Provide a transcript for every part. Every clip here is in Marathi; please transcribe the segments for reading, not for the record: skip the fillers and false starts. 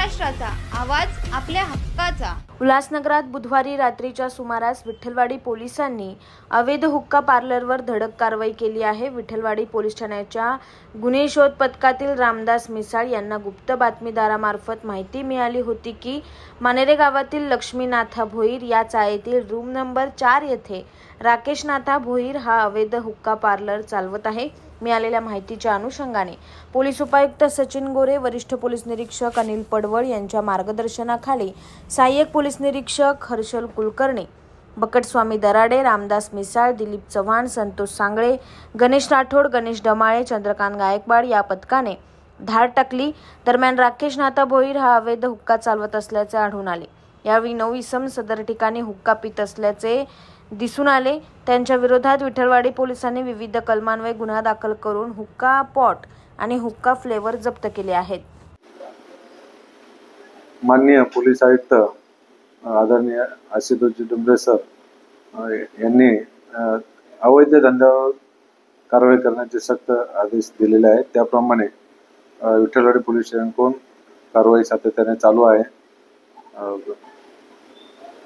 महाराष्ट्राचा आवाज आपल्या हक्काचा। उल्हासनगरात बुधवारी रात्रीच्या सुमारास विठ्ठलवाडी पोलिसांनी अवैध हुक्का पार्लरवर धडक कारवाई केली आहे। विठ्ठलवाडी पोलीस ठाण्याच्या गुन्हे शोध पथकातील रामदास मिसाळ यांना गुप्त बातमीदारामार्फत माहिती मिळाली होती की मानेरे गावातील लक्ष्मीनाथा भोईर या चाळीतील रूम नंबर 4 येथे राकेश नाथा भोईर हा अवैध हुक्का पार्लर चालवत आहे। मिळालेल्या माहितीच्या अनुषंगाने पोलीस उपायुक्त सचिन गोरे, वरिष्ठ पोलीस निरीक्षक अनिल पडवळ यांच्या मार्गदर्शनाखाली सहाय्यक पोलीस निरीक्षक हर्षल कुलकर्णी, बकटस्वामी दराडे, रामदास मिसाळ, दिलीप चव्हाण, संतोष सांगळे, गणेश राठोड, गणेश डमाळे, चंद्रकांत गायकवाड या पथकाने धाड टाकली। दरम्यान राकेश नाथा भोईर हा अवैध हुक्का चालवत असल्याचे आढळून आले। यावेळी 9 इसम सदर ठिकाणी हुक्का पित असल्याचे दिसून आले। त्यांच्या विरोधात विठ्ठलवाडी पोलिसांनी विविध कलमान्वये गुन्हा दाखल करून हुक्का पॉट आणि हुक्का फ्लेवर जप्त केले आहेत। माननीय पोलीस आयुक्त आदरणीय आशुतोष डुंबरे सर यांनी अवैध धंद्यावर कारवाई करण्याचे सक्त आदेश दिलेले आहेत। त्याप्रमाणे विठ्ठलवाडी पोलीस स्टेशनकडून कारवाई सातत्याने चालू आहे।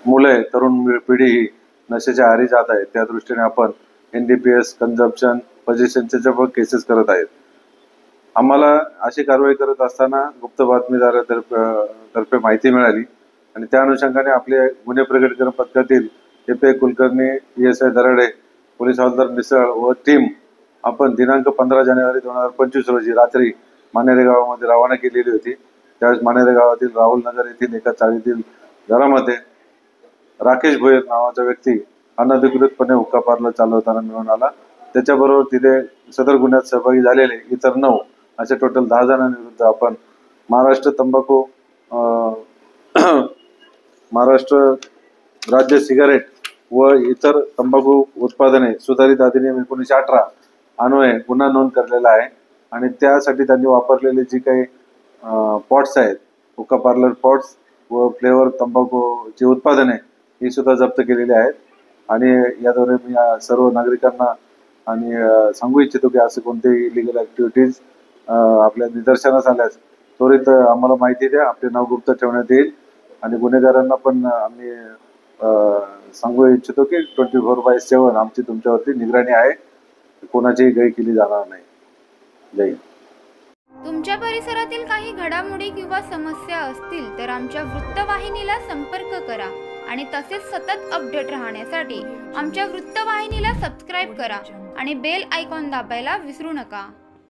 मुले तरुण पिढी ही नशेच्या आहारी जात आहे, त्या दृष्टीने आपण NDPS कंझम्पशन पोझिशनच्या केसेस करत आहेत। आम्हाला अशी कारवाई करत असताना गुप्त बातमीदारातर्फे माहिती मिळाली आणि त्या अनुषंगाने आपले गुन्हे प्रकटीकरण पथकातील FA Kulkarni, PSI Darade, police हवालदार मिसळ व टीम आपण दिनांक 15 जानेवारी 2025 रोजी रात्री मानेरे गावामध्ये रवाना केलेली होती। त्यावेळेस मानेरे गावातील राहुल नगर येथील एका चाळीतील घरामध्ये राकेश भोईर नावाचा व्यक्ती अनधिकृतपणे हुक्का पार्लर चालवताना मिळून आला। त्याच्याबरोबर तिथे सदर गुन्ह्यात सहभागी झालेले इतर 9 असे टोटल 10 जणांविरुद्ध आपण महाराष्ट्र राज्य सिगारेट व इतर तंबाखू उत्पादने सुधारित अधिनियम 1918 अन्वये गुन्हा नोंद करलेला आहे आणि त्यासाठी त्यांनी वापरलेले जी काही पॉट्स आहेत, हुक्का पार्लर पॉट्स व फ्लेवर तंबाखूची उत्पादने ही सुद्धा जप्त केलेली आहेत। आणि याद्वारे मी सर्व नागरिकांना आणि सांगू इच्छितो की असे कोणतेही इलिगल ॲक्टिव्हिटीज आपल्या निदर्शनास आल्यास त्वरित आम्हाला माहिती द्या, आपले नाव गुप्त ठेवण्यात येईल आणि गुन्हेगारांना पण आम्ही सांगू इच्छितो की 24/7 आमची तुमच्यावरती निगराणी आहे, कोणाचीही गय केली जाणार नाही। जय हिंद। तुमच्या परिसरातील काही घडामोडी किंवा समस्या असतील तर आमच्या वृत्तवाहिनीला संपर्क करा आणि तसेच सतत अपडेट राहण्यासाठी आमच्या वृत्तवाहिनीला सबस्क्राइब करा आणि बेल आयकॉन दाबायला विसरू नका।